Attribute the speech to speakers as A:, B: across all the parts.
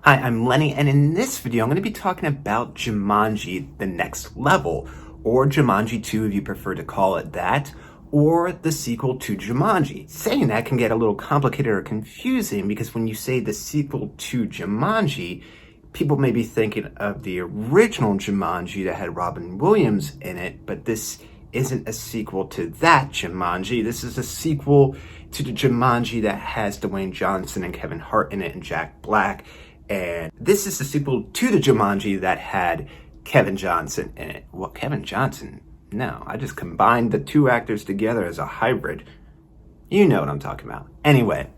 A: Hi, I'm Lenny, and in this video, I'm going to be talking about Jumanji: The Next Level, or Jumanji 2 if you prefer to call it that, or the sequel to Jumanji. Saying that can get a little complicated or confusing because when you say the sequel to Jumanji, people may be thinking of the original Jumanji that had Robin Williams in it, but this isn't a sequel to that Jumanji. This is a sequel to the Jumanji that has Dwayne Johnson and Kevin Hart in it and Jack Black. And this is the sequel to the Jumanji that had Kevin Johnson in it. Well, Kevin Johnson? No, I just combined the two actors together as a hybrid. You know what I'm talking about. Anyway,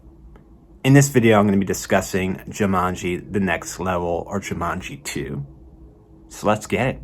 A: in this video, I'm going to be discussing Jumanji: The Next Level, or Jumanji 2. So let's get it.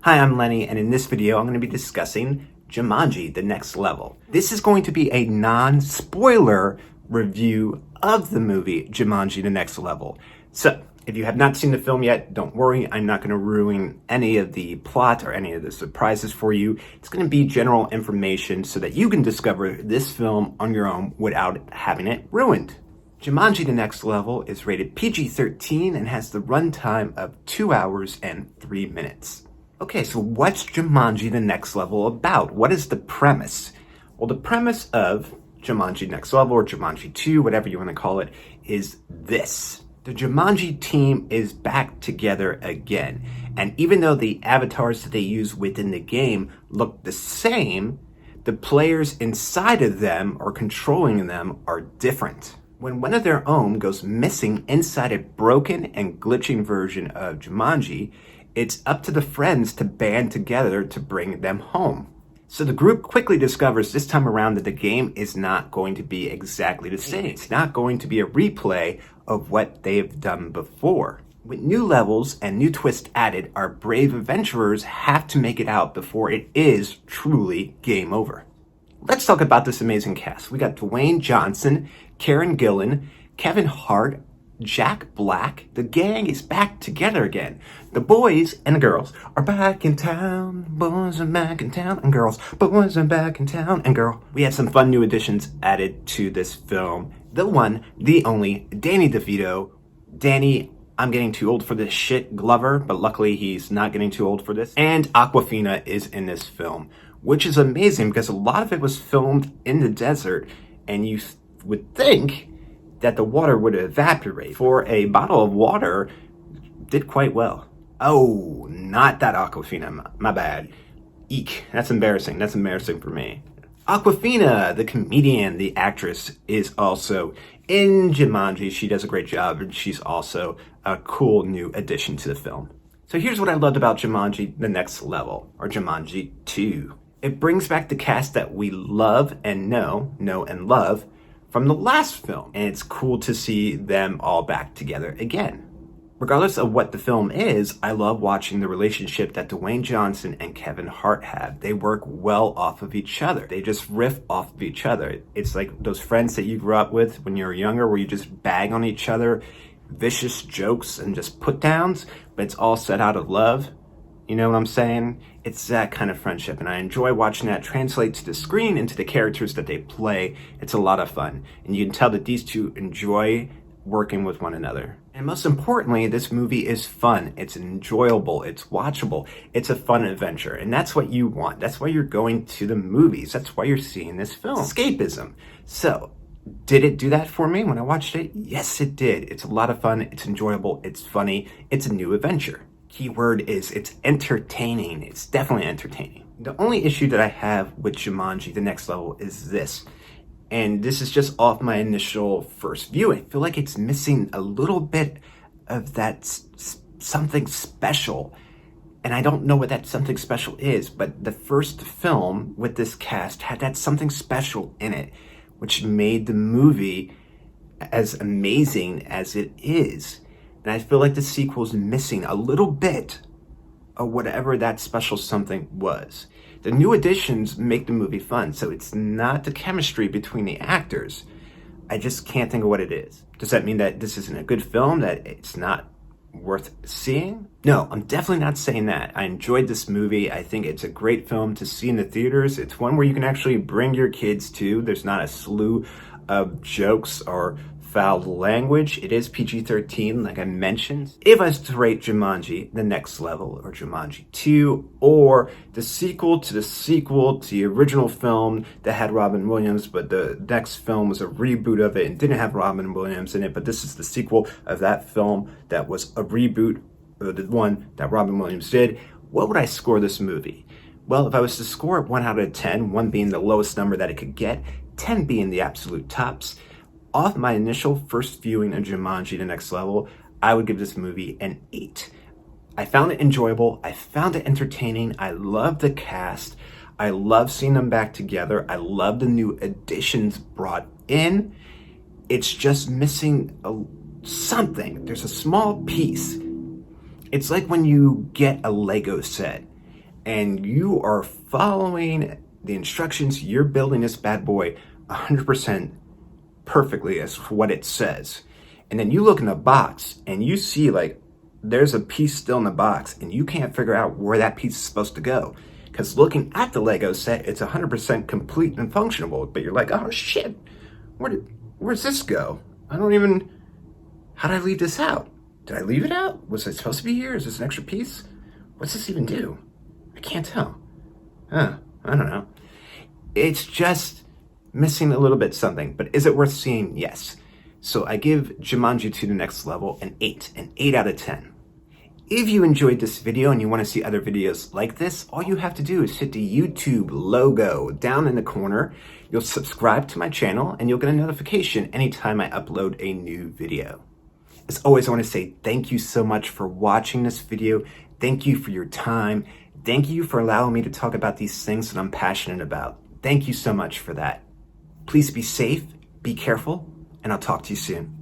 A: Hi, I'm Lenny, and in this video, I'm going to be discussing Jumanji: The Next Level. This is going to be a non-spoiler review of the movie Jumanji: The Next Level. So, if you have not seen the film yet, don't worry. I'm not going to ruin any of the plot or any of the surprises for you. It's going to be general information so that you can discover this film on your own without having it ruined. Jumanji: The Next Level is rated PG-13 and has the runtime of 2 hours and 3 minutes. Okay, so what's Jumanji: The Next Level about? What is the premise? Well, the premise of Jumanji Next Level, or Jumanji 2, whatever you want to call it, is this. The Jumanji team is back together again. And even though the avatars that they use within the game look the same, the players inside of them or controlling them are different. When one of their own goes missing inside a broken and glitching version of Jumanji, it's up to the friends to band together to bring them home. So the group quickly discovers this time around that the game is not going to be exactly the same. It's not going to be a replay of what they've done before. With new levels and new twists added, our brave adventurers have to make it out before it is truly game over. Let's talk about this amazing cast. We got Dwayne Johnson, Gillan, Kevin Hart, Jack Black. The gang is back together again. The boys and the girls are back in town. Boys are back in town, and girls. Boys are back in town, and girl. We had some fun new additions added to this film. The one, the only, Danny DeVito. Danny, I'm getting too old for this shit, Glover, but luckily he's not getting too old for this. And Awkwafina is in this film, which is amazing because a lot of it was filmed in the desert, and you would think that the water would evaporate. For a bottle of water, did quite well. Oh, not that Awkwafina, my bad. Eek, that's embarrassing. That's embarrassing for me. Awkwafina, the comedian, the actress, is also in Jumanji. She does a great job, and she's also a cool new addition to the film. So here's what I loved about Jumanji: The Next Level, or Jumanji 2. It brings back the cast that we love and know and love from the last film, and it's cool to see them all back together again. Regardless of what the film is, I love watching the relationship that Dwayne Johnson and Kevin Hart have. They work well off of each other. They just riff off of each other. It's like those friends that you grew up with when you were younger where you just bag on each other, vicious jokes and just put downs, but it's all set out of love. You know what I'm saying? It's that kind of friendship, and I enjoy watching that translate to the screen into the characters that they play. It's a lot of fun, and you can tell that these two enjoy working with one another. And most importantly, this movie is fun. It's enjoyable. It's watchable. It's a fun adventure, and that's what you want. That's why you're going to the movies. That's why you're seeing this film. Escapism. So, did it do that for me when I watched it? Yes, it did. It's a lot of fun. It's enjoyable. It's funny. It's a new adventure. Key word is it's entertaining. It's definitely entertaining. The only issue that I have with Jumanji: The Next Level is this, and this is just off my initial first view. I feel like it's missing a little bit of that something special, and I don't know what that something special is, but the first film with this cast had that something special in it, which made the movie as amazing as it is. And I feel like the sequel's missing a little bit of whatever that special something was. The new additions make the movie fun, so it's not the chemistry between the actors. I just can't think of what it is. Does that mean that this isn't a good film, that it's not worth seeing? No, I'm definitely not saying that. I enjoyed this movie. I think it's a great film to see in the theaters. It's one where you can actually bring your kids to. There's not a slew of jokes or foul language. It is PG-13, like I mentioned. If I was to rate Jumanji, The Next Level, or Jumanji 2, or the sequel to the original film that had Robin Williams, but the next film was a reboot of it and didn't have Robin Williams in it, but this is the sequel of that film that was a reboot of the one that Robin Williams did, what would I score this movie? Well, if I was to score it 1 out of 10, 1 being the lowest number that it could get, 10 being the absolute tops, off my initial first viewing of Jumanji The Next Level, I would give this movie an 8. I found it enjoyable. I found it entertaining. I love the cast. I love seeing them back together. I love the new additions brought in. It's just missing something. There's a small piece. It's like when you get a Lego set and you are following the instructions, you're building this bad boy 100% perfectly as what it says. And then you look in the box and you see like there's a piece still in the box and you can't figure out where that piece is supposed to go. Because looking at the Lego set, it's 100% complete and functional, but you're like, oh shit, where's this go? How did I leave this out? Did I leave it out? Was it supposed to be here? Is this an extra piece? What's this even do? I can't tell. I don't know. It's just missing a little bit something, but is it worth seeing? Yes. So I give Jumanji 2 The Next Level an 8 out of 10. If you enjoyed this video and you want to see other videos like this, all you have to do is hit the YouTube logo down in the corner. You'll subscribe to my channel and you'll get a notification anytime I upload a new video. As always, I want to say thank you so much for watching this video. Thank you for your time. Thank you for allowing me to talk about these things that I'm passionate about. Thank you so much for that. Please be safe, be careful, and I'll talk to you soon.